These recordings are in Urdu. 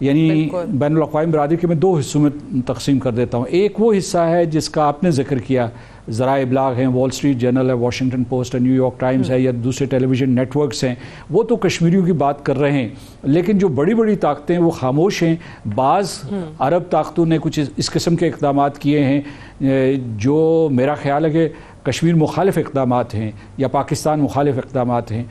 یعنی بین الاقوامی برادری کے میں دو حصوں میں تقسیم کر دیتا ہوں. ایک وہ حصہ ہے جس کا آپ نے ذکر کیا، ذرائع ابلاغ ہیں، وال اسٹریٹ جرنل ہے، واشنگٹن پوسٹ ہے، نیو یارک ٹائمز ہے، یا دوسرے ٹیلی ویژن نیٹ ورکس ہیں، وہ تو کشمیریوں کی بات کر رہے ہیں، لیکن جو بڑی بڑی طاقتیں ہیں وہ خاموش ہیں. بعض عرب طاقتوں نے کچھ اس قسم کے اقدامات کیے ہیں جو میرا خیال ہے کہ کشمیر مخالف اقدامات ہیں یا پاکستان مخالف اقدامات ہیں.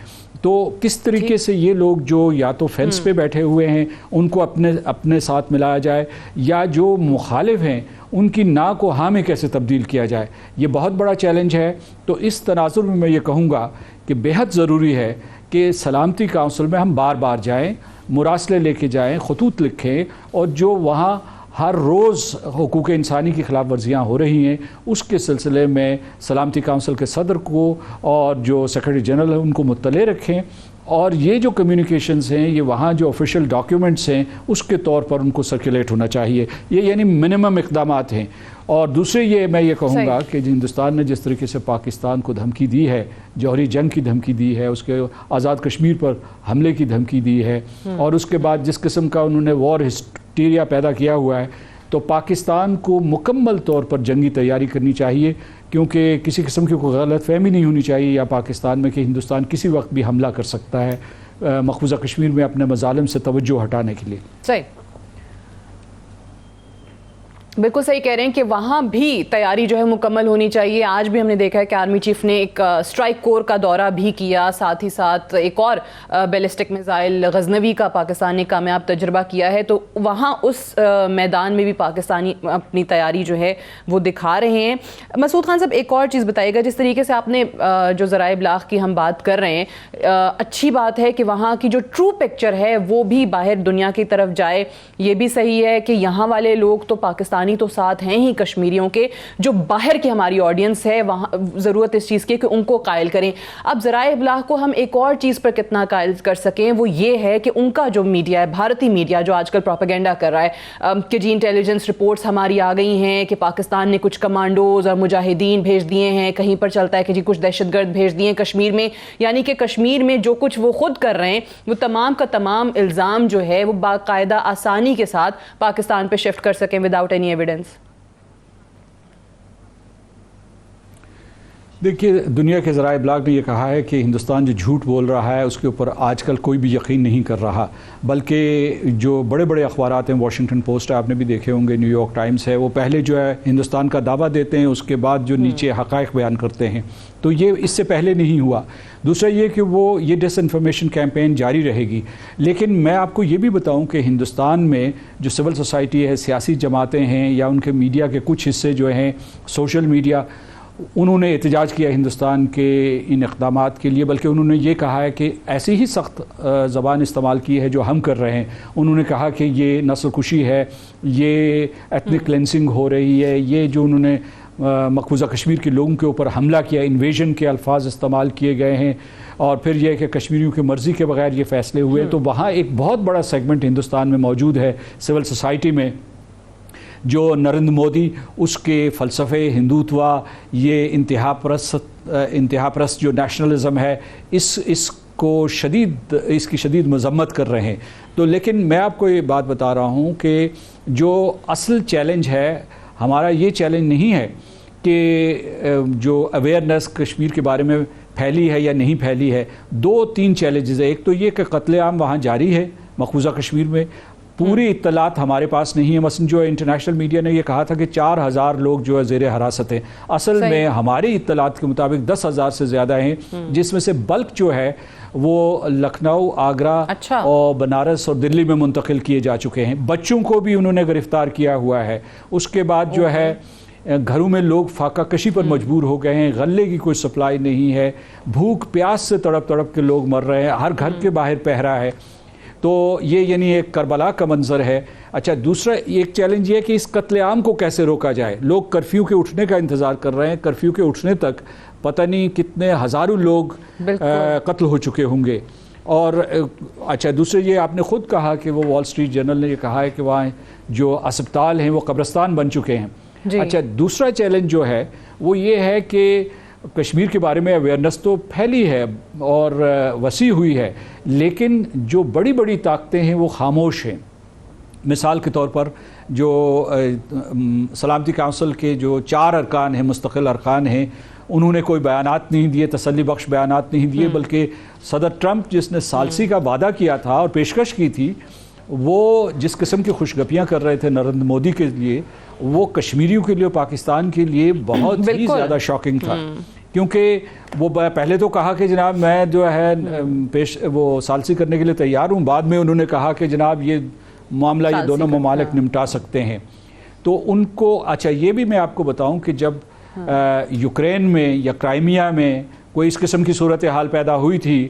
تو کس طریقے سے یہ لوگ جو یا تو فینس پہ بیٹھے ہوئے ہیں ان کو اپنے ساتھ ملایا جائے، یا جو مخالف ہیں ان کی نا کو ہاں میں کیسے تبدیل کیا جائے، یہ بہت بڑا چیلنج ہے. تو اس تناظر میں یہ کہوں گا کہ بہت ضروری ہے کہ سلامتی کونسل میں ہم بار بار جائیں، مراسلے لے کے جائیں، خطوط لکھیں، اور جو وہاں ہر روز حقوق انسانی کی خلاف ورزیاں ہو رہی ہیں اس کے سلسلے میں سلامتی کونسل کے صدر کو اور جو سیکرٹری جنرل ہیں ان کو مطلع رکھیں، اور یہ جو کمیونیکیشنز ہیں یہ وہاں جو آفیشیل ڈاکیومنٹس ہیں اس کے طور پر ان کو سرکولیٹ ہونا چاہیے. یہ یعنی منیمم اقدامات ہیں. اور دوسرے یہ میں یہ کہوں گا کہ ہندوستان نے جس طریقے سے پاکستان کو دھمکی دی ہے، جوہری جنگ کی دھمکی دی ہے، اس کے آزاد کشمیر پر حملے کی دھمکی دی ہے، اور اس کے بعد جس قسم کا انہوں نے وار ہسٹیریا پیدا کیا ہوا ہے، تو پاکستان کو مکمل طور پر جنگی تیاری کرنی چاہیے، کیونکہ کسی قسم کی کوئی غلط فہمی نہیں ہونی چاہیے یا پاکستان میں کہ ہندوستان کسی وقت بھی حملہ کر سکتا ہے مقبوضہ کشمیر میں اپنے مظالم سے توجہ ہٹانے کے لیے. صحیح، بالکل صحیح کہہ رہے ہیں کہ وہاں بھی تیاری جو ہے مکمل ہونی چاہیے. آج بھی ہم نے دیکھا ہے کہ آرمی چیف نے ایک اسٹرائک کور کا دورہ بھی کیا، ساتھ ہی ساتھ ایک اور بیلسٹک میزائل غزنوی کا پاکستان نے کامیاب تجربہ کیا ہے. تو وہاں اس میدان میں بھی پاکستانی اپنی تیاری جو ہے وہ دکھا رہے ہیں. مسعود خان صاحب ایک اور چیز بتائیے گا، جس طریقے سے آپ نے جو ذرائع ابلاغ کی ہم بات کر رہے ہیں، اچھی بات ہے کہ وہاں کی جو ٹرو پکچر ہے وہ بھی باہر دنیا کی طرف جائے. یہ بھی صحیح ہے کہ یہاں والے لوگ تو پاکستانی تو ساتھ ہیں ہی کشمیریوں کے، جو باہر کی ہماری آڈینس ہے وہاں ضرورت اس چیز کی کہ ان کو قائل کریں. اب ذرائع ابلاغ کو ہم ایک اور چیز پر کتنا قائل کر سکیں، وہ یہ ہے کہ ان کا جو میڈیا ہے، بھارتی میڈیا جو آج کل پروپیگنڈا کر رہا ہے کہ جی انٹیلیجنس رپورٹس ہماری آ گئی ہیں کہ پاکستان نے کچھ کمانڈوز اور مجاہدین بھیج دیے ہیں، کہیں پر چلتا ہے کہ جی کچھ دہشت گرد بھیج دیے ہیں کشمیر میں، یعنی کہ کشمیر میں جو کچھ وہ خود کر رہے ہیں وہ تمام کا تمام الزام جو ہے وہ باقاعدہ آسانی کے ساتھ پاکستان پہ شفٹ کر سکیں وداؤٹ اینی ایویڈنس. دیکھیے، دنیا کے ذرائع ابلاغ نے یہ کہا ہے کہ ہندوستان جو جھوٹ بول رہا ہے اس کے اوپر آج کل کوئی بھی یقین نہیں کر رہا، بلکہ جو بڑے بڑے اخبارات ہیں، واشنگٹن پوسٹ ہے، آپ نے بھی دیکھے ہوں گے، نیو یارک ٹائمز ہے، وہ پہلے جو ہے ہندوستان کا دعویٰ دیتے ہیں، اس کے بعد جو نیچے حقائق بیان کرتے ہیں. تو یہ اس سے پہلے نہیں ہوا. دوسرا یہ کہ وہ یہ ڈس انفارمیشن کیمپین جاری رہے گی. لیکن میں آپ کو یہ بھی بتاؤں کہ ہندوستان میں جو سول سوسائٹی ہے، سیاسی جماعتیں ہیں، یا ان کے میڈیا کے کچھ حصے جو ہیں، سوشل میڈیا، انہوں نے احتجاج کیا ہندوستان کے ان اقدامات کے لیے، بلکہ انہوں نے یہ کہا ہے کہ ایسی ہی سخت زبان استعمال کی ہے جو ہم کر رہے ہیں. انہوں نے کہا کہ یہ نسل کشی ہے، یہ ایتھنک کلینسنگ ہو رہی ہے، یہ جو انہوں نے مقبوضہ کشمیر کے لوگوں کے اوپر حملہ کیا، انویژن کے الفاظ استعمال کیے گئے ہیں، اور پھر یہ کہ کشمیریوں کی مرضی کے بغیر یہ فیصلے ہوئے. تو وہاں ایک بہت بڑا سیگمنٹ ہندوستان میں موجود ہے سول سوسائٹی میں، جو نریندر مودی، اس کے فلسفے ہندوتوا، یہ انتہا پرست جو نیشنلزم ہے، اس کی شدید مذمت کر رہے ہیں. تو لیکن میں آپ کو یہ بات بتا رہا ہوں کہ جو اصل چیلنج ہے ہمارا، یہ چیلنج نہیں ہے کہ جو اویئرنیس کشمیر کے بارے میں پھیلی ہے یا نہیں پھیلی ہے. 2-3 چیلنجز ہیں. ایک تو یہ کہ قتل عام وہاں جاری ہے مقبوضہ کشمیر میں، پوری اطلاعات ہمارے پاس نہیں ہے. مثلا جو انٹرنیشنل میڈیا نے یہ کہا تھا کہ 4000 لوگ جو ہے زیر حراست ہیں، اصل میں ہماری اطلاعات کے مطابق 10,000 سے زیادہ ہیں، جس میں سے بلک جو ہے وہ لکھنؤ، آگرہ اور بنارس اور دلی میں منتقل کیے جا چکے ہیں. بچوں کو بھی انہوں نے گرفتار کیا ہوا ہے. اس کے بعد جو ہے گھروں میں لوگ فاقہ کشی پر مجبور ہو گئے ہیں، غلے کی کوئی سپلائی نہیں ہے، بھوک پیاس سے تڑپ تڑپ کے لوگ مر رہے ہیں، ہر گھر کے باہر پہرا ہے. تو یہ یعنی ایک کربلا کا منظر ہے. اچھا، دوسرا ایک چیلنج یہ کہ اس قتل عام کو کیسے روکا جائے. لوگ کرفیو کے اٹھنے کا انتظار کر رہے ہیں. کرفیو کے اٹھنے تک پتہ نہیں کتنے ہزاروں لوگ قتل ہو چکے ہوں گے. اور اچھا، دوسرے یہ آپ نے خود کہا کہ وہ وال اسٹریٹ جرنل نے یہ کہا ہے کہ وہاں جو اسپتال ہیں وہ قبرستان بن چکے ہیں. اچھا، دوسرا چیلنج جو ہے وہ یہ ہے کہ کشمیر کے بارے میں اویئرنیس تو پھیلی ہے اور وسیع ہوئی ہے، لیکن جو بڑی بڑی طاقتیں ہیں وہ خاموش ہیں. مثال کے طور پر جو سلامتی کونسل کے جو 4 ارکان ہیں، مستقل ارکان ہیں، انہوں نے کوئی بیانات نہیں دیے، تسلی بخش بیانات نہیں دیے، بلکہ صدر ٹرمپ جس نے ثالثی کا وعدہ کیا تھا اور پیشکش کی تھی، وہ جس قسم کی خوشگپیاں کر رہے تھے نریندر مودی کے لیے، وہ کشمیریوں کے لیے، پاکستان کے لیے بہت ہی زیادہ شاکنگ تھا، کیونکہ وہ پہلے تو کہا کہ جناب میں جو ہے وہ ثالثی کرنے کے لیے تیار ہوں، بعد میں انہوں نے کہا کہ جناب یہ معاملہ یہ دونوں ممالک نمٹا سکتے ہیں۔ تو ان کو اچھا یہ بھی میں آپ کو بتاؤں کہ جب یوکرین میں یا کرائمیا میں کوئی اس قسم کی صورتحال پیدا ہوئی تھی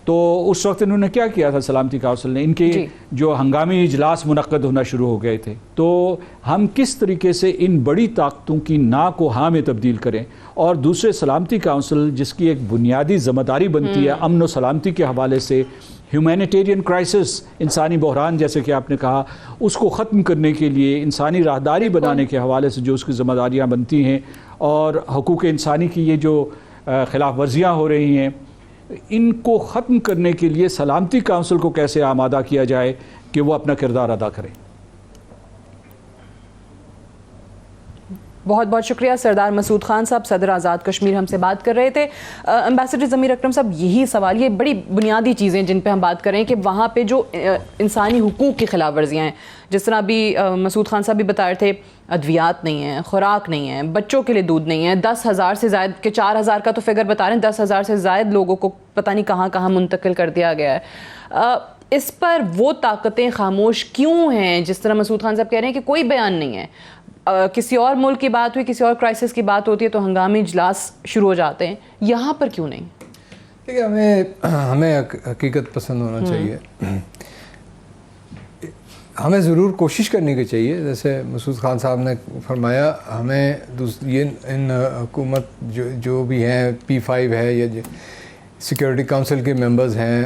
تو اس وقت انہوں نے کیا کیا تھا سلامتی کونسل نے؟ ان کے جو ہنگامی اجلاس منعقد ہونا شروع ہو گئے تھے۔ تو ہم کس طریقے سے ان بڑی طاقتوں کی نا کو ہاں میں تبدیل کریں، اور دوسرے سلامتی کونسل جس کی ایک بنیادی ذمہ داری بنتی ہے امن و سلامتی کے حوالے سے، ہیومینیٹیرین کرائسس، انسانی بحران جیسے کہ آپ نے کہا، اس کو ختم کرنے کے لیے، انسانی راہداری بنانے کے حوالے سے جو اس کی ذمہ داریاں بنتی ہیں، اور حقوق انسانی کی یہ جو خلاف ورزیاں ہو رہی ہیں، ان کو ختم کرنے کے لیے سلامتی کونسل کو کیسے آمادہ کیا جائے کہ وہ اپنا کردار ادا کرے۔ بہت بہت شکریہ سردار مسعود خان صاحب، صدر آزاد کشمیر ہم سے بات کر رہے تھے۔ امبیسڈر ضمیر اکرم صاحب، یہی سوال، یہ بڑی بنیادی چیزیں جن پہ ہم بات کریں کہ وہاں پہ جو انسانی حقوق کی خلاف ورزیاں ہیں، جس طرح ابھی مسعود خان صاحب بھی بتا رہے تھے، ادویات نہیں ہیں، خوراک نہیں ہے، بچوں کے لیے دودھ نہیں ہے، 10,000 سے زائد کے 4,000 کا تو فگر بتا رہے ہیں، 10,000 سے زائد لوگوں کو پتہ نہیں کہاں کہاں منتقل کر دیا گیا ہے۔ اس پر وہ طاقتیں خاموش کیوں ہیں؟ جس طرح مسعود خان صاحب کہہ رہے ہیں کہ کوئی بیان نہیں ہے، کسی اور ملک کی بات ہوئی، کسی اور کرائسس کی بات ہوتی ہے تو ہنگامی اجلاس شروع ہو جاتے ہیں، یہاں پر کیوں نہیں؟ دیکھیے، ہمیں حقیقت پسند ہونا چاہیے، ہمیں ضرور کوشش کرنی کی چاہیے، جیسے مسعود خان صاحب نے فرمایا، ہمیں یہ ان حکومت جو بھی ہیں، P5 ہے یا سیکیورٹی کونسل کے ممبرز ہیں،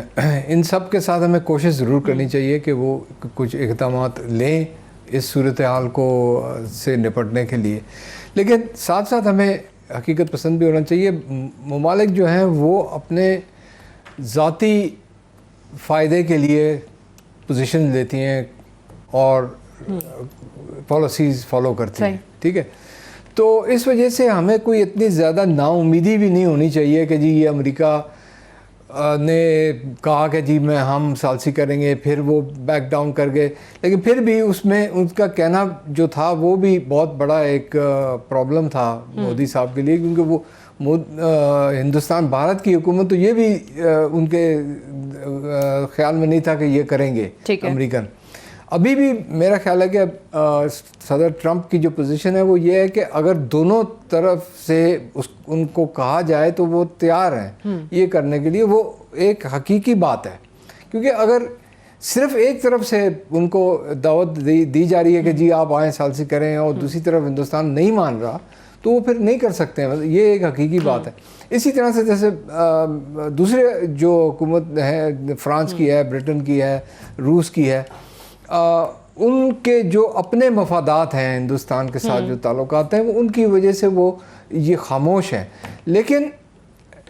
ان سب کے ساتھ ہمیں کوشش ضرور کرنی چاہیے کہ وہ کچھ اقدامات لیں اس صورتحال کو سے نپٹنے کے لیے، لیکن ساتھ ساتھ ہمیں حقیقت پسند بھی ہونا چاہیے۔ ممالک جو ہیں وہ اپنے ذاتی فائدے کے لیے پوزیشن لیتی ہیں اور پالیسیز فالو کرتی ہیں، ٹھیک ہے؟ تو اس وجہ سے ہمیں کوئی اتنی زیادہ نا امیدی بھی نہیں ہونی چاہیے کہ جی یہ امریکہ نے کہا کہ جی ہم ثالثی کریں گے، پھر وہ بیک ڈاؤن کر گئے، لیکن پھر بھی اس میں ان کا کہنا جو تھا وہ بھی بہت بڑا ایک پرابلم تھا مودی صاحب کے لیے، کیونکہ وہ ہندوستان بھارت کی حکومت تو یہ بھی ان کے خیال میں نہیں تھا کہ یہ کریں گے امریکن۔ ابھی بھی میرا خیال ہے کہ صدر ٹرمپ کی جو پوزیشن ہے وہ یہ ہے کہ اگر دونوں طرف سے ان کو کہا جائے تو وہ تیار ہیں یہ کرنے کے لیے، وہ ایک حقیقی بات ہے، کیونکہ اگر صرف ایک طرف سے ان کو دعوت دی جا رہی ہے کہ جی آپ آئیں ثالثی کریں، اور دوسری طرف ہندوستان نہیں مان رہا تو وہ پھر نہیں کر سکتے ہیں، یہ ایک حقیقی بات ہے۔ اسی طرح سے جیسے دوسرے جو حکومت ہے، فرانس کی ہے، برٹن کی ہے، روس کی ہے، ان کے جو اپنے مفادات ہیں ہندوستان کے ساتھ جو تعلقات ہیں، ان کی وجہ سے وہ یہ خاموش ہیں، لیکن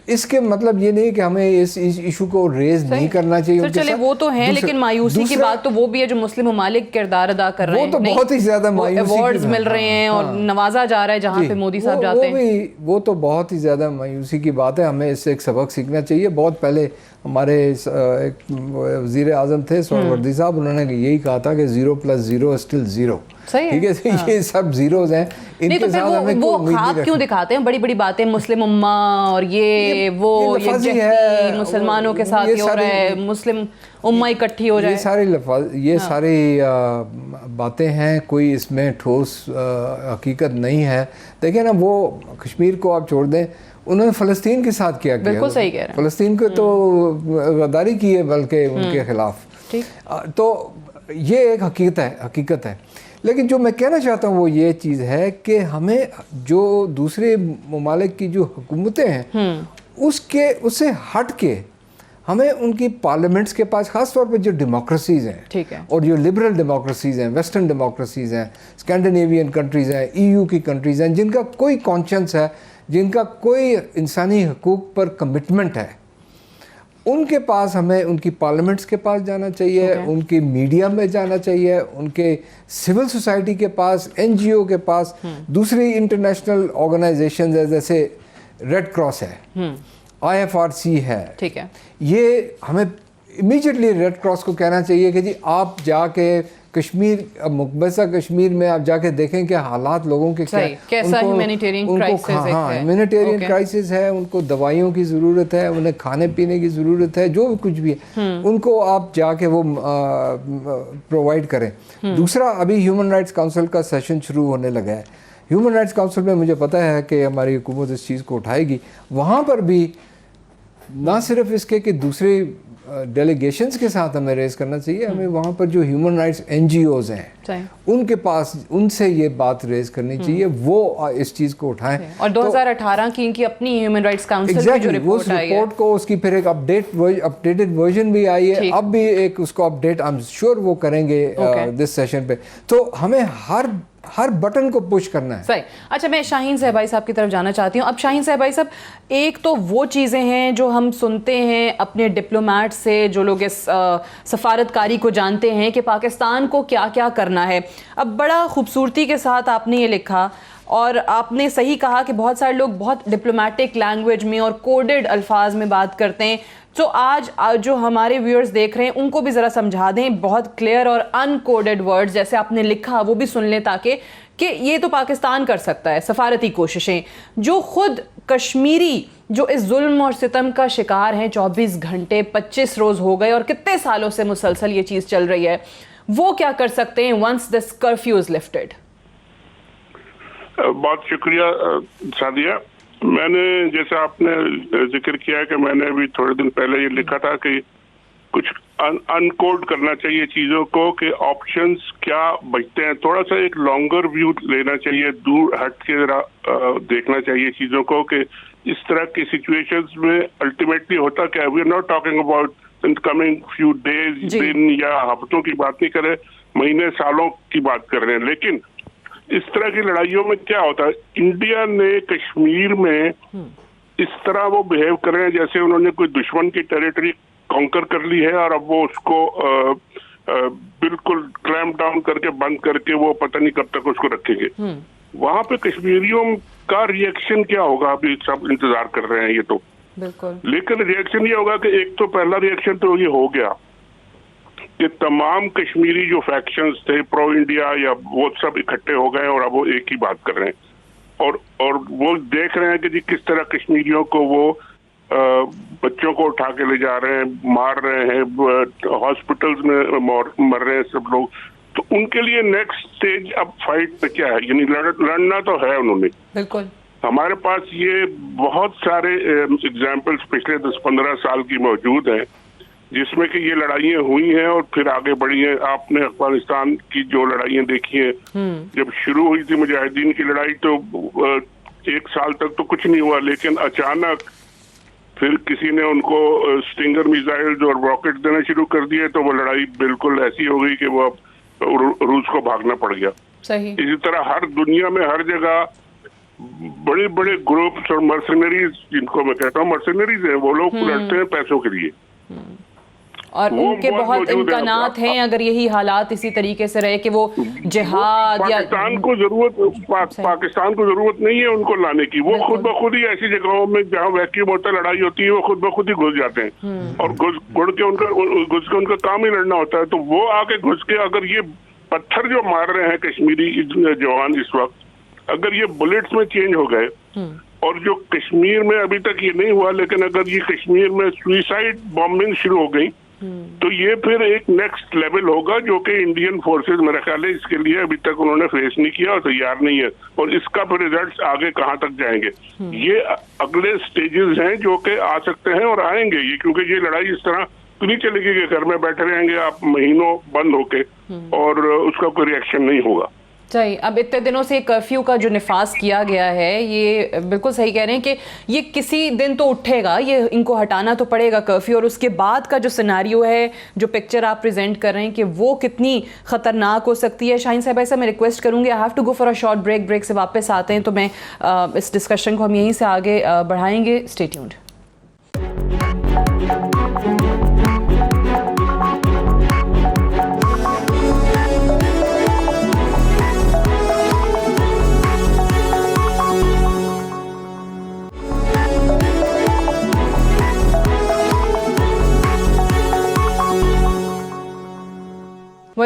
اس کے مطلب یہ نہیں کہ ہمیں اس ایشو کو ریز نہیں کرنا چاہیے۔ سر چلے وہ تو ہیں، لیکن مایوسی کی بات تو وہ بھی ہے جو مسلم ممالک کردار ادا کر رہے ہیں، وہ تو بہت ہی زیادہ مایوسی، ایوارڈز مل رہے ہیں اور نوازا جا رہا ہے جہاں پہ مودی صاحب جاتے ہیں، وہ تو بہت ہی زیادہ مایوسی کی بات ہے۔ ہمیں اس سے ایک سبق سیکھنا چاہیے۔ بہت پہلے ہمارے ایک وزیر اعظم تھے سہروردی صاحب، انہوں نے یہی کہا تھا کہ 0+0 is still 0، ٹھیک ہے؟ یہ سب زیروز ہیں، ان کے ساتھ ہمیں وہ خواب کیوں دکھاتے ہیں؟ بڑی بڑی باتیں، مسلم امہ اور یہ وہ مسلمانوں کے ساتھ یہ ہو رہا ہے، مسلم امہ اکٹھی ہو جائے، یہ ساری باتیں ہیں، کوئی اس میں ٹھوس حقیقت نہیں ہے۔ دیکھیں نا، وہ کشمیر کو آپ چھوڑ دیں، انہوں نے فلسطین کے ساتھ کیا، بالکل صحیح کہہ رہے ہیں، فلسطین کو تو غداری کی ہے بلکہ ان کے خلاف، تو یہ ایک حقیقت ہے۔ لیکن جو میں کہنا چاہتا ہوں وہ یہ چیز ہے کہ ہمیں جو دوسرے ممالک کی جو حکومتیں ہیں اس سے ہٹ کے ہمیں ان کی پارلیمنٹس کے پاس، خاص طور پہ جو ڈیموکریسیز ہیں اور جو لبرل ڈیموکریسیز ہیں، ویسٹرن ڈیموکریسیز ہیں، اسکینڈینیوین کنٹریز ہیں، EU کی کنٹریز ہیں، جن کا کوئی کانشنس ہے، جن کا کوئی انسانی حقوق پر کمٹمنٹ ہے، ان کے پاس ہمیں ان کی پارلیمنٹس کے پاس جانا چاہیے, ان کی میڈیا میں جانا چاہیے, ان کے سول سوسائٹی کے پاس, این جی او کے پاس, دوسری انٹرنیشنل آرگنائزیشنز جیسے ریڈ کراس ہے, آئی ایف آر سی ہے, ٹھیک ہے, یہ ہمیں امیجیٹلی ریڈ کراس کو کہنا چاہیے کہ جی آپ جا کے کشمیر, مقبوضہ کشمیر میں آپ جا کے دیکھ کہ حالات لوگوں کے کیسا ہیومینیٹیرین کرائسس ہے. ہاں, ہیومینیٹیرین کرائسس ہے, ان کو دوائیوں کی ضرورت ہے, انہیں کھانے پینے کی ضرورت ہے, جو بھی کچھ بھی ہے ان کو آپ جا کے وہ پرووائڈ کریں. دوسرا, ابھی ہیومن رائٹس کاؤنسل کا سیشن شروع ہونے لگا ہے. ہیومن رائٹس کاؤنسل میں مجھے پتہ ہے کہ ہماری حکومت اس چیز کو اٹھائے گی. وہاں پر بھی نہ صرف اس کے کہ دوسرے ڈیلیگیشنز کے ساتھ ہمیں ریز کرنا چاہیے, ہمیں وہاں پر جو human rights N G Os ہیں ان کے پاس, ان سے یہ بات ریز کرنی چاہیے, وہ اس چیز کو اٹھائیں. اور 2018 کی ان کی اپنی ہیومن رائٹس کاؤنسل کی جو رپورٹ آئی ہے, رپورٹ کو اس کی پھر ایک اپڈیٹڈ ورژن بھی آئی ہے, اب بھی ایک اس کو اپڈیٹ آئی ایم شیور وہ کریں گے دس سیشن پہ. تو ہمیں ہر بٹن کو پش کرنا ہے. صحیح. اچھا, میں شاہین صاحبائی صاحب کی طرف جانا چاہتی ہوں. اب شاہین صاحبائی صاحب, ایک تو وہ چیزیں ہیں جو ہم سنتے ہیں اپنے ڈپلومیٹ سے, جو لوگ اس سفارتکاری کو جانتے ہیں کہ پاکستان کو کیا کیا کرنا ہے. اب بڑا خوبصورتی کے ساتھ آپ نے یہ لکھا, اور آپ نے صحیح کہا کہ بہت سارے لوگ بہت ڈپلومیٹک لینگویج میں اور کوڈڈ الفاظ میں بات کرتے ہیں. تو آج جو ہمارے ویورز دیکھ رہے ہیں ان کو بھی ذرا سمجھا دیں بہت کلیئر اور ان کوڈڈ ورڈز جیسے آپ نے لکھا وہ بھی سن لیں, تاکہ کہ یہ تو پاکستان کر سکتا ہے سفارتی کوششیں. جو خود کشمیری جو اس ظلم اور ستم کا شکار ہیں, 24 گھنٹے 25 روز ہو گئے اور کتنے سالوں سے مسلسل یہ چیز چل رہی ہے, وہ کیا کر سکتے ہیں once this curfew is lifted? بہت شکریہ سعدیہ. میں نے جیسے آپ نے ذکر کیا کہ میں نے ابھی تھوڑے دن پہلے یہ لکھا تھا کہ کچھ ان کوڈ کرنا چاہیے چیزوں کو, کہ آپشنز کیا بچتے ہیں. تھوڑا سا ایک لانگر ویو لینا چاہیے, دور ہٹ کے ذرا دیکھنا چاہیے چیزوں کو, کہ اس طرح کی سچویشنز میں الٹیمیٹلی ہوتا کیا ہے. We are not talking about coming few days, دن یا ہفتوں کی بات نہیں کر رہے, مہینے سالوں کی بات کر رہے ہیں. لیکن اس طرح کی لڑائیوں میں کیا ہوتا ہے, انڈیا نے کشمیر میں اس طرح وہ بہیو کر رہے ہیں جیسے انہوں نے کوئی دشمن کی ٹیریٹری کانکر کر لی ہے, اور اب وہ اس کو بالکل کلیمپ ڈاؤن کر کے بند کر کے وہ پتہ نہیں کب تک اس کو رکھیں گے. وہاں پہ کشمیریوں کا ریئیکشن کیا ہوگا, ابھی سب انتظار کر رہے ہیں یہ تو. لیکن ریئیکشن یہ ہوگا کہ ایک تو پہلا ریئیکشن تو یہ ہو گیا کہ تمام کشمیری جو فیکشنز تھے پرو انڈیا یا وہ سب اکٹھے ہو گئے اور اب وہ ایک ہی بات کر رہے ہیں, اور وہ دیکھ رہے ہیں کہ جی کس طرح کشمیریوں کو وہ بچوں کو اٹھا کے لے جا رہے ہیں, مار رہے ہیں, ہاسپٹلز میں مر رہے ہیں سب لوگ. تو ان کے لیے نیکسٹ سٹیج اب فائٹ میں کیا ہے, یعنی لڑنا تو ہے انہوں نے. بالکل. ہمارے پاس یہ بہت سارے ایگزامپلس پچھلے 10-15 سال کی موجود ہیں جس میں کہ یہ لڑائیاں ہوئی ہیں اور پھر آگے بڑھی ہیں. آپ نے افغانستان کی جو لڑائیاں دیکھی ہیں, جب شروع ہوئی تھی مجاہدین کی لڑائی تو 1 سال تک تو کچھ نہیں ہوا, لیکن اچانک پھر کسی نے ان کو اسٹنگر میزائل اور راکٹ دینا شروع کر دیے, تو وہ لڑائی بالکل ایسی ہو گئی کہ وہ روس کو بھاگنا پڑ گیا. صحیح. اسی طرح ہر دنیا میں ہر جگہ بڑے بڑے گروپس اور مرسنریز, جن کو میں کہتا ہوں مرسنریز ہیں, وہ لوگ لڑتے ہیں پیسوں کے لیے, اور ان کے بہت امکانات ہیں اگر یہی حالات اسی طریقے سے رہے کہ وہ جہاد یا پاکستان کو ضرورت نہیں ہے ان کو لانے کی. وہ خود بخود ہی ایسی جگہوں میں جہاں ویکیوم ہوتا ہے, لڑائی ہوتی ہے, وہ خود بخود ہی گھس جاتے ہیں, اور گھس کے ان کا کام ہی لڑنا ہوتا ہے. تو وہ آ کے گھس کے اگر یہ پتھر جو مار رہے ہیں کشمیری جوان اس وقت, اگر یہ بلٹس میں چینج ہو گئے, اور جو کشمیر میں ابھی تک یہ نہیں ہوا لیکن اگر یہ کشمیر میں سوئسائڈ بامبنگ شروع ہو گئی, تو یہ پھر ایک نیکسٹ لیول ہوگا جو کہ انڈین فورسز میرا خیال ہے اس کے لیے ابھی تک انہوں نے فیس نہیں کیا اور تیار نہیں ہے, اور اس کا پھر ریزلٹس آگے کہاں تک جائیں گے. یہ اگلے سٹیجز ہیں جو کہ آ سکتے ہیں اور آئیں گے, یہ کیونکہ یہ لڑائی اس طرح تو نہیں چلے گی کہ گھر میں بیٹھے رہیں گے آپ مہینوں بند ہو کے اور اس کا کوئی ریئیکشن نہیں ہوگا. صحیح. اب اتنے دنوں سے کرفیو کا جو نفاذ کیا گیا ہے, یہ بالکل صحیح کہہ رہے ہیں کہ یہ کسی دن تو اٹھے گا, یہ ان کو ہٹانا تو پڑے گا کرفیو, اور اس کے بعد کا جو سیناریو ہے, جو پکچر آپ پریزنٹ کر رہے ہیں کہ وہ کتنی خطرناک ہو سکتی ہے. شاہین صاحب ایسا میں ریکویسٹ کروں گی, I have to go for a short break. Break سے واپس آتے ہیں تو میں اس ڈسکشن کو ہم یہیں سے آگے بڑھائیں گے. Stay tuned.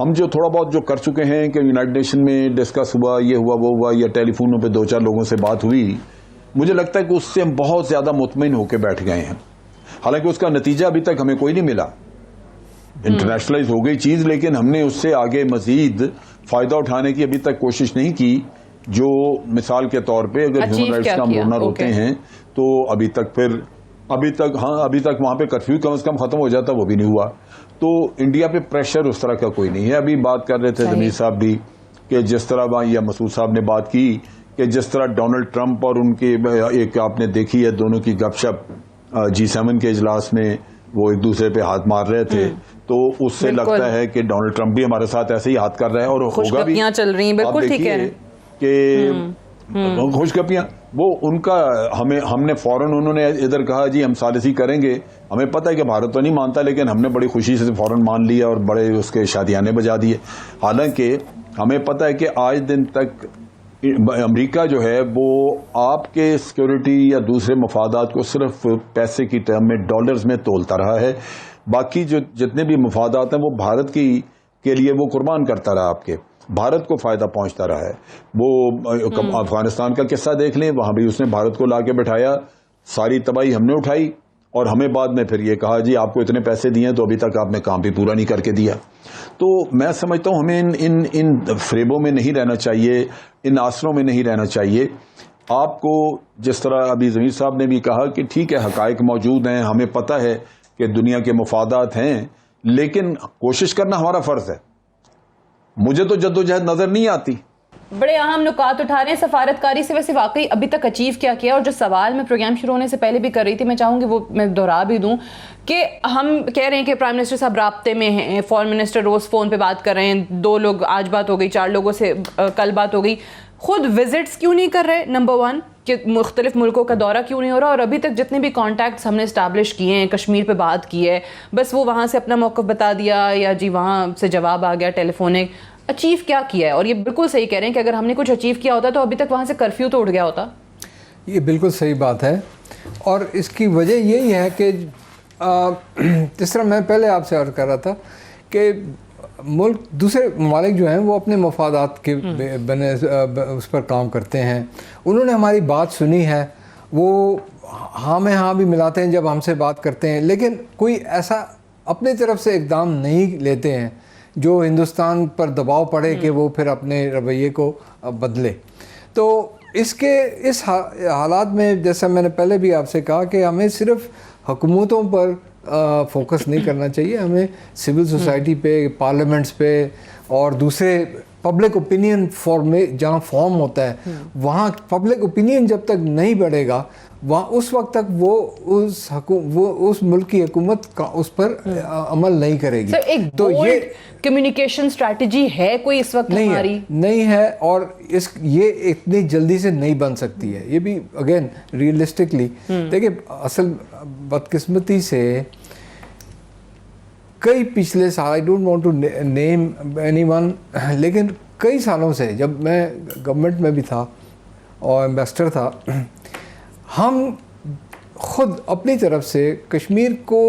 ہم جو تھوڑا بہت جو کر چکے ہیں کہ یونائٹڈ نیشن میں ڈسکس ہوا, یہ ہوا وہ ہوا, یا ٹیلی فونوں پہ 2-4 لوگوں سے بات ہوئی, مجھے لگتا ہے کہ اس سے ہم بہت زیادہ مطمئن ہو کے بیٹھ گئے ہیں. حالانکہ اس کا نتیجہ ابھی تک ہمیں کوئی نہیں ملا. انٹرنیشنلائز ہو گئی چیز, لیکن ہم نے اس سے آگے مزید فائدہ اٹھانے کی ابھی تک کوشش نہیں کی. جو مثال کے طور پہ اگر ہیومن رائٹس کا ڈونر ہوتے ہیں تو ابھی تک وہاں پہ کرفیو کم از کم ختم ہو جاتا, وہ بھی نہیں ہوا. تو انڈیا پہ پریشر اس طرح کا کوئی نہیں ہے. ابھی بات کر رہے تھے ضمیر صاحب بھی کہ جس طرح یا مسعود صاحب نے بات کی کہ جس طرح ڈونلڈ ٹرمپ اور ان کے ایک آپ نے دیکھی ہے دونوں کی گپ شپ G7 کے اجلاس میں, وہ ایک دوسرے پہ ہاتھ مار رہے تھے, تو اس سے لگتا ہے کہ ڈونلڈ ٹرمپ بھی ہمارے ساتھ ایسے ہی ہاتھ کر رہا ہے اور ہوگا بھی. چل رہی ہیں, بالکل ٹھیک ہے کہ خوشگپیاں وہ ان کا ہم نے فوراً انہوں نے ادھر کہا جی ہم ثالثی کریں گے. ہمیں پتہ ہے کہ بھارت تو نہیں مانتا, لیکن ہم نے بڑی خوشی سے فوراً مان لیا اور بڑے اس کے شادیانے بجا دیے. حالانکہ ہمیں پتہ ہے کہ آج دن تک امریکہ جو ہے وہ آپ کے سیکورٹی یا دوسرے مفادات کو صرف پیسے کی ٹرم میں ڈالرز میں تولتا رہا ہے. باقی جو جتنے بھی مفادات ہیں وہ بھارت کے لیے وہ قربان کرتا رہا, آپ کے بھارت کو فائدہ پہنچتا رہا ہے. وہ افغانستان کا قصہ دیکھ لیں, وہاں بھی اس نے بھارت کو لا کے بٹھایا, ساری تباہی ہم نے اٹھائی اور ہمیں بعد میں پھر یہ کہا جی آپ کو اتنے پیسے دیے تو ابھی تک آپ نے کام بھی پورا نہیں کر کے دیا. تو میں سمجھتا ہوں ہمیں ان فریبوں میں نہیں رہنا چاہیے, ان آسروں میں نہیں رہنا چاہیے. آپ کو جس طرح ابھی ضمیر صاحب نے بھی کہا کہ ٹھیک ہے حقائق موجود ہیں, ہمیں پتہ ہے کہ دنیا کے مفادات ہیں, لیکن کوشش کرنا ہمارا فرض ہے. مجھے تو جدوجہد نظر نہیں آتی. بڑے اہم نکات اٹھا رہے ہیں سفارتکاری سے. ویسے واقعی ابھی تک اچیو کیا اور جو سوال میں پروگرام شروع ہونے سے پہلے بھی کر رہی تھی, میں چاہوں گی وہ میں دہرا بھی دوں کہ ہم کہہ رہے ہیں کہ پرائم منسٹر صاحب رابطے میں ہیں, فارن منسٹر روز فون پہ بات کر رہے ہیں, 2 لوگ آج بات ہو گئی, 4 لوگوں سے کل بات ہو گئی. خود وزٹس کیوں نہیں کر رہے, نمبر 1 کہ مختلف ملکوں کا دورہ کیوں نہیں ہو رہا, اور ابھی تک جتنے بھی کانٹیکٹس ہم نے اسٹیبلش کیے ہیں, کشمیر پہ بات کی ہے, بس وہ وہاں سے اپنا موقف بتا دیا یا جی وہاں سے جواب آ گیا ٹیلیفونک. اچیو کیا ہے؟ اور یہ بالکل صحیح کہہ رہے ہیں کہ اگر ہم نے کچھ اچیو کیا ہوتا تو ابھی تک وہاں سے کرفیو تو اٹھ گیا ہوتا. یہ بالکل صحیح بات ہے, اور اس کی وجہ یہی ہے کہ جس طرح میں پہلے آپ سے عرض کر رہا تھا کہ ملک دوسرے ممالک جو ہیں وہ اپنے مفادات کے بنے اس پر کام کرتے ہیں. انہوں نے ہماری بات سنی ہے, وہ ہاں میں ہاں بھی ملاتے ہیں جب ہم سے بات کرتے ہیں, لیکن کوئی ایسا اپنی طرف سے اقدام نہیں لیتے ہیں جو ہندوستان پر دباؤ پڑے کہ وہ پھر اپنے رویے کو بدلے. تو اس حالات میں جیسا میں نے پہلے بھی آپ سے کہا کہ ہمیں صرف حکومتوں پر فوکس نہیں کرنا چاہیے, ہمیں سول سوسائٹی پہ, پارلیمنٹس پہ اور دوسرے پبلک اوپینین جہاں فارم ہوتا ہے وہاں پبلک اوپینین جب تک نہیں بڑھے گا وہاں اس وقت تک وہ اس ملک کی حکومت اس پر عمل نہیں کرے گی. تو یہ کمیونیکیشن اسٹریٹجی ہے کوئی اس وقت ہماری نہیں ہے, اور یہ اتنی جلدی سے نہیں بن سکتی ہے. یہ بھی اگین ریئلسٹکلی دیکھیں, اصل بدقسمتی سے کئی پچھلے سال, I don't want to name anyone, لیکن کئی سالوں سے جب میں گورنمنٹ میں بھی تھا اور ایمبیسڈر تھا, ہم خود اپنی طرف سے کشمیر کو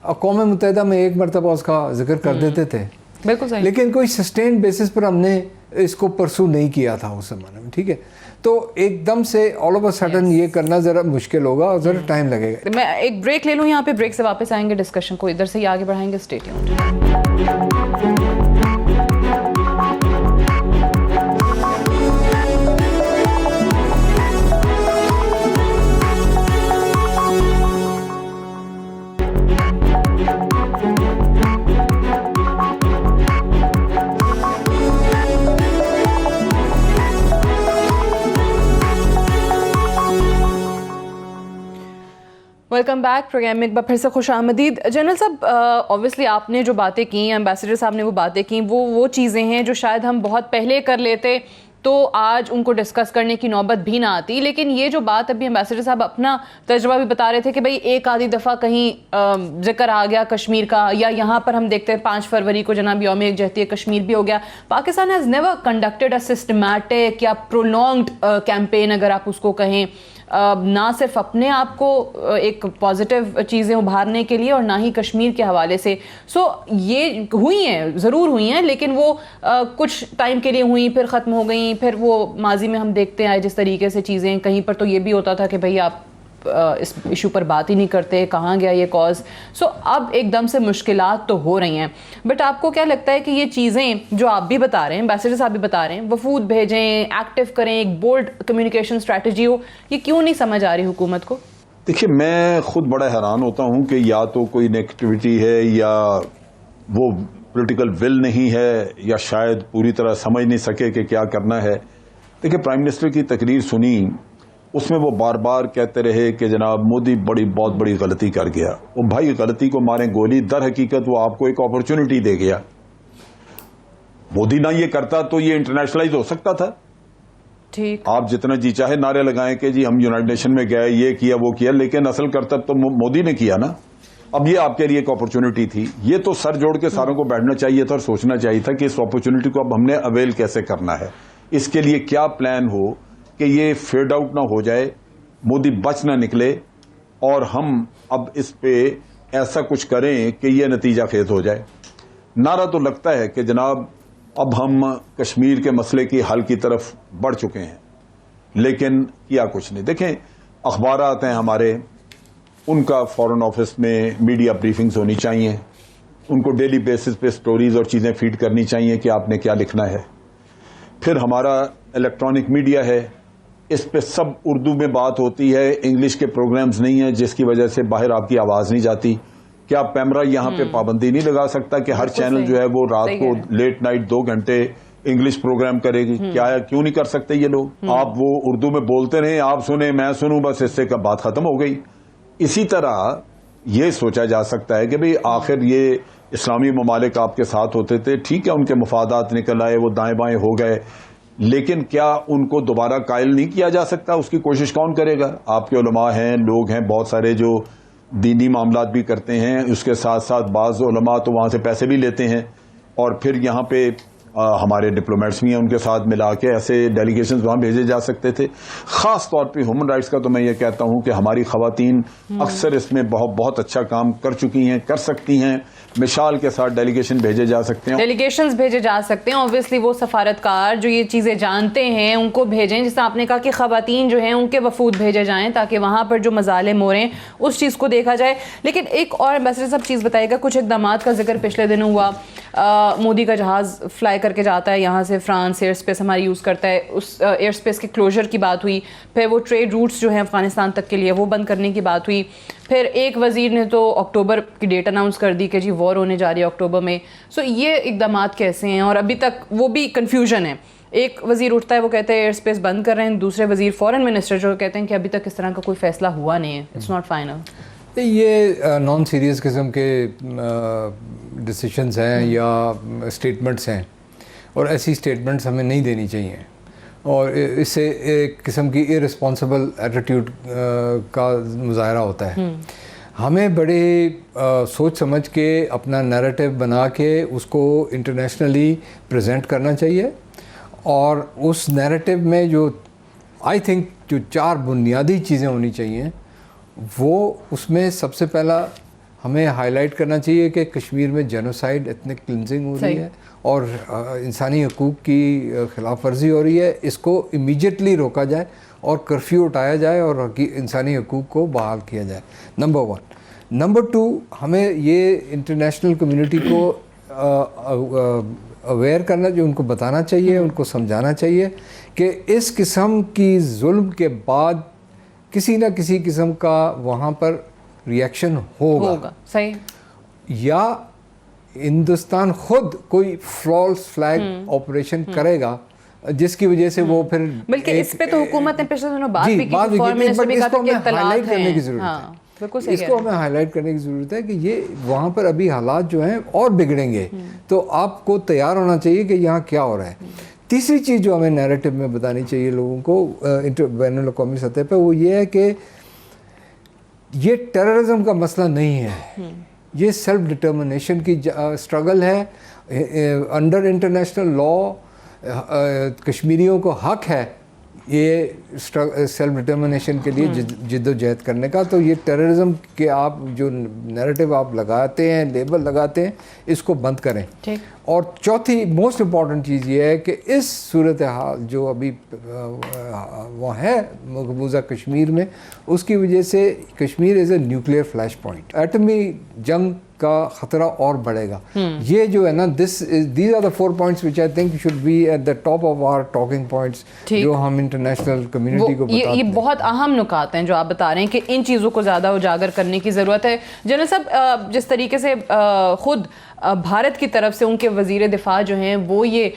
اقوام متحدہ میں 1 مرتبہ اس کا ذکر کر دیتے تھے, بالکل صحیح, لیکن کوئی سسٹینڈ بیسس پر ہم نے اس کو پرسو نہیں کیا تھا اس زمانے میں. ٹھیک ہے, تو ایک دم سے آل آف اے سڈن یہ کرنا ذرا مشکل ہوگا اور ذرا ٹائم لگے گا. میں ایک بریک لے لوں یہاں پہ, بریک سے واپس آئیں گے, ڈسکشن کو ادھر سے ہی آگے بڑھائیں گے. Stay tuned. Welcome back programme میں ایک بار پھر سے خوش آمدید. جنرل صاحب, اوبویسلی آپ نے جو باتیں کی, ایمبیسڈر صاحب نے وہ باتیں کی, وہ چیزیں ہیں جو شاید ہم بہت پہلے کر لیتے تو آج ان کو ڈسکس کرنے کی نوبت بھی نہ آتی. لیکن یہ جو بات ابھی امبیسڈر صاحب اپنا تجربہ بھی بتا رہے تھے کہ بھئی ایک آدھی دفعہ کہیں ذکر آ گیا کشمیر کا, یا یہاں پر ہم دیکھتے ہیں 5 فروری کو جناب یوم یکجہتی کشمیر بھی ہو گیا. Pakistan has never conducted a systematic یا پرولونگڈ کیمپین اگر آپ اس کو کہیں, نہ صرف اپنے آپ کو ایک پازیٹیو چیزیں ابھارنے کے لیے اور نہ ہی کشمیر کے حوالے سے. سو یہ ہوئی ہیں, ضرور ہوئی ہیں, لیکن وہ کچھ ٹائم کے لیے ہوئیں, پھر ختم ہو گئیں. پھر وہ ماضی میں ہم دیکھتے آئے جس طریقے سے چیزیں, کہیں پر تو یہ بھی ہوتا تھا کہ بھئی آپ اس ایشو پر بات ہی نہیں کرتے, کہاں گیا یہ کاز. سو اب ایک دم سے مشکلات تو ہو رہی ہیں. بٹ آپ کو کیا لگتا ہے کہ یہ چیزیں جو آپ بھی بتا رہے ہیں, امبیسڈر صاحب بھی بتا رہے ہیں, وفود بھیجیں, ایکٹیو کریں, ایک بولڈ کمیونیکیشن اسٹریٹجی ہو, یہ کیوں نہیں سمجھ آ رہی حکومت کو؟ دیکھیے, میں خود بڑا حیران ہوتا ہوں کہ یا تو کوئی نیگیٹیوٹی ہے یا وہ پولیٹیکل ول نہیں ہے یا شاید پوری طرح سمجھ نہیں سکے کہ کیا کرنا ہے. دیکھیے, پرائم منسٹر کی تقریر سنی, اس میں وہ بار بار کہتے رہے کہ جناب مودی بہت بڑی غلطی کر گیا. وہ بھائی غلطی کو ماریں گولی, در حقیقت وہ آپ کو ایک اپرچونٹی دے گیا. مودی نہ یہ کرتا تو یہ انٹرنیشنلائز ہو سکتا تھا. ٹھیک, آپ جتنا جی چاہے نعرے لگائیں کہ جی ہم یونائٹڈ نیشن میں گئے, یہ کیا وہ کیا, لیکن اصل کرتب تو مودی نے کیا نا. اب یہ آپ کے لیے ایک اپرچونٹی تھی. یہ تو سر جوڑ کے ساروں کو بیٹھنا چاہیے تھا اور سوچنا چاہیے تھا کہ اس اپرچونٹی کو اب ہم نے اویل کیسے کرنا ہے, اس کے لیے کیا پلان ہو کہ یہ فیڈ آؤٹ نہ ہو جائے, مودی بچ نہ نکلے, اور ہم اب اس پہ ایسا کچھ کریں کہ یہ نتیجہ خیز ہو جائے. نعرہ تو لگتا ہے کہ جناب اب ہم کشمیر کے مسئلے کی حل کی طرف بڑھ چکے ہیں, لیکن کیا کچھ نہیں. دیکھیں, اخبارات ہیں ہمارے, ان کا فارن آفس میں میڈیا بریفنگز ہونی چاہیے, ان کو ڈیلی بیسس پہ سٹوریز اور چیزیں فیڈ کرنی چاہیے کہ آپ نے کیا لکھنا ہے. پھر ہمارا الیکٹرانک میڈیا ہے, اس پہ سب اردو میں بات ہوتی ہے, انگلش کے پروگرامز نہیں ہیں, جس کی وجہ سے باہر آپ کی آواز نہیں جاتی. کیا پیمرا یہاں پہ پابندی نہیں لگا سکتا کہ ہر چینل جو ہے وہ رات کو لیٹ نائٹ 2 گھنٹے انگلش پروگرام کرے گی؟ کیوں نہیں کر سکتے یہ لوگ؟ آپ وہ اردو میں بولتے رہیں, آپ سنیں میں سنوں, بس اس سے بات ختم ہو گئی. اسی طرح یہ سوچا جا سکتا ہے کہ بھئی آخر یہ اسلامی ممالک آپ کے ساتھ ہوتے تھے, ٹھیک ہے ان کے مفادات نکل آئے, وہ دائیں بائیں ہو گئے, لیکن کیا ان کو دوبارہ قائل نہیں کیا جا سکتا؟ اس کی کوشش کون کرے گا؟ آپ کے علماء ہیں, لوگ ہیں بہت سارے جو دینی معاملات بھی کرتے ہیں, اس کے ساتھ ساتھ بعض علماء تو وہاں سے پیسے بھی لیتے ہیں, اور پھر یہاں پہ ہمارے ڈپلومیٹس بھی ہیں, ان کے ساتھ ملا کے ایسے ڈیلیگیشنز وہاں بھیجے جا سکتے تھے. خاص طور پہ ہیومن رائٹس کا تو میں یہ کہتا ہوں کہ ہماری خواتین اکثر اس میں بہت اچھا کام کر چکی ہیں, کر سکتی ہیں. مثال کے ساتھ ڈیلیگیشن بھیجے جا سکتے ہیں, ڈیلیگیشنز بھیجے جا سکتے ہیں. اوبویسلی وہ سفارتکار جو یہ چیزیں جانتے ہیں ان کو بھیجیں, جس طرح آپ نے کہا کہ خواتین جو ہیں ان کے وفود بھیجے جائیں تاکہ وہاں پر جو مظالم ہو رہے ہیں اس چیز کو دیکھا جائے. لیکن ایک اور امبیسڈر صاحب چیز بتائے گا, کچھ اقدامات کا ذکر پچھلے دنوں ہوا, مودی کا جہاز فلائی کر کے جاتا ہے یہاں سے, فرانس ایئر اسپیس ہماری یوز کرتا ہے, اس ایئر اسپیس کے کلوجر کی بات ہوئی. پھر وہ ٹریڈ روٹس جو ہیں افغانستان تک کے لیے وہ بند کرنے کی بات ہوئی. پھر ایک وزیر نے تو اکتوبر کی ڈیٹ اناؤنس کر دی کہ جی وار ہونے جا رہی ہے اکتوبر میں. سو یہ اقدامات کیسے ہیں؟ اور ابھی تک وہ بھی کنفیوژن ہے. ایک وزیر اٹھتا ہے وہ کہتے ہیں ایئر اسپیس بند کر رہے ہیں, دوسرے وزیر فورن منسٹر جو کہتے ہیں کہ ابھی تک اس طرح کا کوئی فیصلہ ہوا نہیں ہے, اٹس ناٹ فائنل. یہ نان سیریس قسم کے ڈسیشنز ہیں یا اسٹیٹمنٹس ہیں, اور ایسی اسٹیٹمنٹس ہمیں نہیں دینی چاہیے, اور اس سے ایک قسم کی ارسپانسبل ایٹیٹیوڈ کا مظاہرہ ہوتا ہے. ہمیں بڑے سوچ سمجھ کے اپنا نیریٹو بنا کے اس کو انٹرنیشنلی پریزنٹ کرنا چاہیے, اور اس نیریٹو میں جو آئی تھنک جو 4 بنیادی چیزیں ہونی چاہیے, وہ اس میں سب سے پہلا ہمیں ہائی لائٹ کرنا چاہیے کہ کشمیر میں جینوسائیڈ ایتھنک کلینزنگ ہو رہی ہے اور انسانی حقوق کی خلاف ورزی ہو رہی ہے. اس کو امیجیٹلی روکا جائے اور کرفیو اٹھایا جائے اور انسانی حقوق کو بحال کیا جائے, نمبر 1. نمبر 2, ہمیں یہ انٹرنیشنل کمیونٹی کو اویئر کرنا, جو ان کو بتانا چاہیے, ان کو سمجھانا چاہیے کہ اس قسم کی ظلم کے بعد کسی نہ کسی قسم کا وہاں پر ریئیکشن ہوگا. صحیح. یا ہندوستان خود کوئی فالس فلیگ آپریشن کرے گا جس کی وجہ سے وہ پھر, بلکہ اس پہ تو حکومت نے پچھلے دنوں بات بھی کی, فارن منسٹر بھی کہا تھا کہ اطلاعات کرنے کی ضرورت ہے. اس کو ہمیں ہائی لائٹ کرنے کی ضرورت ہے کہ یہ وہاں پر ابھی حالات جو ہیں اور بگڑیں گے, تو آپ کو تیار ہونا چاہیے کہ یہاں کیا ہو رہا ہے. تیسری چیز جو ہمیں نیریٹو میں بتانی چاہیے لوگوں کو بین الاقوامی سطح پہ، وہ یہ ہے کہ یہ ٹیررزم کا مسئلہ نہیں ہے، یہ سیلف ڈٹرمنیشن کی اسٹرگل ہے. انڈر انٹرنیشنل لا کشمیریوں کو حق ہے یہ سیلف ڈٹرمنیشن کے لیے جد و جہد کرنے کا. تو یہ ٹیررزم کے آپ جو نیریٹو آپ لگاتے ہیں، لیبل لگاتے ہیں، اس کو بند کریں. اور چوتھی موسٹ امپورٹنٹ چیز یہ ہے کہ اس صورتحال جو ابھی وہ ہے مقبوضہ کشمیر میں، اس کی وجہ سے کشمیر از اے نیوکلیئر فلیش پوائنٹ، ایٹمی جنگ کا خطرہ اور بڑھے گا. یہ جو ہے نا these are the 4 points which I think should be at the top of our talking points جو ہم انٹرنیشنل کمیونٹی کو بتاتے ہیں. یہ بہت اہم نکات ہیں جو آپ بتا رہے ہیں کہ ان چیزوں کو زیادہ اجاگر کرنے کی ضرورت ہے. جنرل صاحب، جس طریقے سے خود بھارت کی طرف سے ان کے وزیر دفاع جو ہیں وہ یہ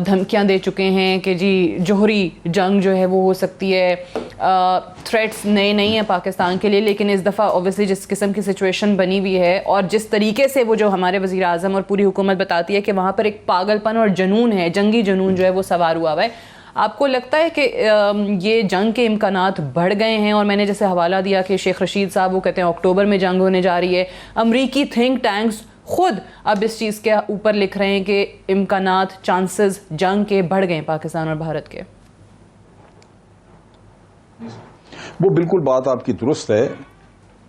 دھمکیاں دے چکے ہیں کہ جی جوہری جنگ جو ہے وہ ہو سکتی ہے، تھریٹس نئے نہیں ہیں پاکستان کے لیے، لیکن اس دفعہ اوبیسلی جس قسم کی سچویشن بنی ہوئی ہے اور جس طریقے سے وہ جو ہمارے وزیر اعظم اور پوری حکومت بتاتی ہے کہ وہاں پر ایک پاگل پن اور جنون ہے، جنگی جنون جو ہے وہ سوار ہوا ہے، آپ کو لگتا ہے کہ یہ جنگ کے امکانات بڑھ گئے ہیں؟ اور میں نے جیسے حوالہ دیا کہ شیخ رشید صاحب وہ کہتے ہیں اکتوبر میں جنگ ہونے جا رہی ہے، امریکی تھنک ٹینکس خود اب اس چیز کے اوپر لکھ رہے ہیں کہ امکانات، چانسز جنگ کے بڑھ گئے ہیں پاکستان اور بھارت کے. وہ بالکل بات آپ کی درست ہے.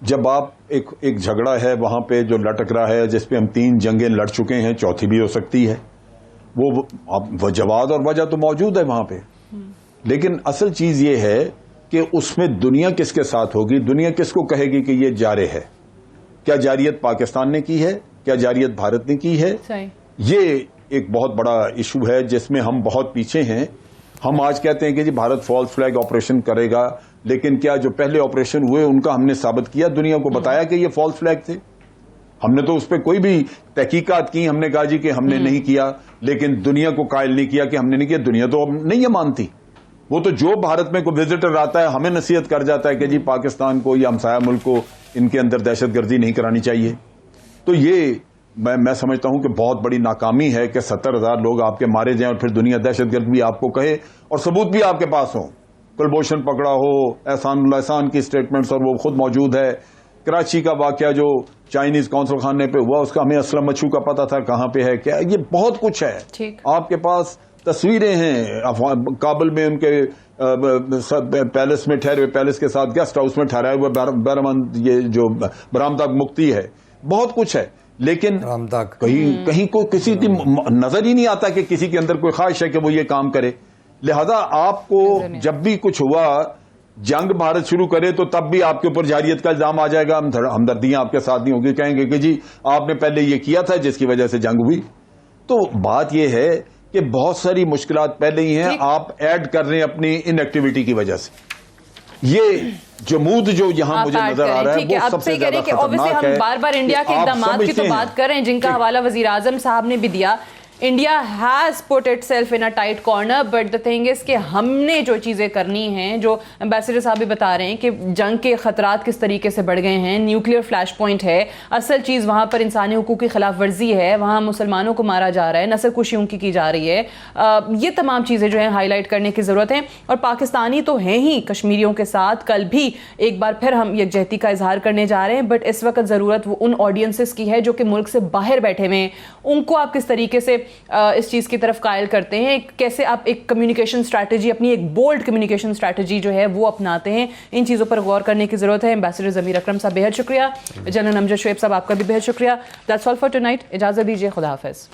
جب آپ ایک جھگڑا ہے وہاں پہ جو لٹک رہا ہے، جس پہ ہم 3 جنگیں لڑ چکے ہیں، چوتھی بھی ہو سکتی ہے، وہ جواد اور وجہ تو موجود ہے وہاں پہ. لیکن اصل چیز یہ ہے کہ اس میں دنیا کس کے ساتھ ہوگی، دنیا کس کو کہے گی کہ یہ جارح ہے؟ کیا جاریت پاکستان نے کی ہے؟ کیا جاریت بھارت نے کی ہے؟ یہ ایک بہت بڑا ایشو ہے جس میں ہم بہت پیچھے ہیں. ہم آج کہتے ہیں کہ جی بھارت فالس فلیگ آپریشن کرے گا، لیکن کیا جو پہلے آپریشن ہوئے ان کا ہم نے ثابت کیا، دنیا کو بتایا کہ یہ فالس فلیگ تھے؟ ہم نے تو اس پہ کوئی بھی تحقیقات کی، ہم نے کہا جی کہ ہم نے نہیں کیا، لیکن دنیا کو قائل نہیں کیا کہ ہم نے نہیں کیا. دنیا تو نہیں یہ مانتی. وہ تو جو بھارت میں کوئی وزٹر آتا ہے ہمیں نصیحت کر جاتا ہے کہ جی پاکستان کو یا ہمسایہ ملک کو ان کے اندر دہشت گردی نہیں کرانی چاہیے. تو یہ میں سمجھتا ہوں کہ بہت بڑی ناکامی ہے کہ 70,000 لوگ آپ کے مارے جائیں اور پھر دنیا دہشت گرد بھی آپ کو کہے اور ثبوت بھی آپ کے پاس ہوں. کلبھوشن پکڑا ہو، احسان اللہ احسان کی اسٹیٹمنٹس اور وہ خود موجود ہے. کراچی کا واقعہ جو چائنیز قونصل خانے پہ ہوا، اس کا ہمیں اسلم مچھو کا پتا تھا کہاں پہ ہے کیا. یہ بہت کچھ ہے آپ کے پاس، تصویریں ہیں کابل میں ان کے پیلس میں ٹھہرے ہوئے، پیلس کے ساتھ گیسٹ ہاؤس میں ٹھہرائے ہوئے بہرمند، یہ جو برامداغ مفتی ہے، بہت کچھ ہے. لیکن کہیں کو کسی کی نظر ہی نہیں آتا کہ کسی کے اندر کوئی خواہش ہے کہ وہ یہ کام کرے. لہذا آپ کو جب بھی کچھ ہوا، جنگ بھارت شروع کرے تو تب بھی آپ کے اوپر جارحیت کا الزام آ جائے گا، ہمدردیاں آپ کے ساتھ نہیں ہوگی، کہیں گے کہ جی آپ نے پہلے یہ کیا تھا جس کی وجہ سے جنگ ہوئی. تو بات یہ ہے کہ بہت ساری مشکلات پہلے ہی ہیں، آپ ایڈ کر رہے ہیں اپنی ان ایکٹیویٹی کی وجہ سے. یہ جمود جو یہاں مجھے نظر آ رہا ہے وہ سب سے زیادہ خطرناک ہے. ہم بار بار انڈیا کے اقدامات کی تو بات کر رہے ہیں جن کا حوالہ وزیر اعظم صاحب نے بھی دیا. India has put it self in a tight corner, but the thing is کہ ہم نے جو چیزیں کرنی ہیں، جو امبیسڈر صاحب بھی بتا رہے ہیں کہ جنگ کے خطرات کس طریقے سے بڑھ گئے ہیں، نیوکلیئر فلیش پوائنٹ ہے، اصل چیز وہاں پر انسانی حقوق کی خلاف ورزی ہے، وہاں مسلمانوں کو مارا جا رہا ہے، نسل کشی ان کی جا رہی ہے. یہ تمام چیزیں جو ہیں ہائی لائٹ کرنے کی ضرورت ہے. اور پاکستانی تو ہیں ہی کشمیریوں کے ساتھ، کل بھی ایک بار پھر ہم یکجہتی کا اظہار کرنے جا رہے ہیں، بٹ اس وقت ضرورت وہ ان آڈینسز کی ہے جو کہ ملک سے باہر بیٹھے ہوئے ہیں. ان کو آپ کس طریقے سے اس چیز کی طرف قائل کرتے ہیں، کیسے آپ ایک کمیونیکیشن اسٹریٹجی، اپنی ایک بولڈ کمیونیکیشن اسٹریٹجی جو ہے وہ اپناتے ہیں؟ ان چیزوں پر غور کرنے کی ضرورت ہے. امبیسڈر ضمیر اکرم صاحب بہت شکریہ، جنرل امجد شعیب صاحب آپ کا بھی بہت شکریہ. That's all for two night. اجازت دیجیے، خدا حافظ.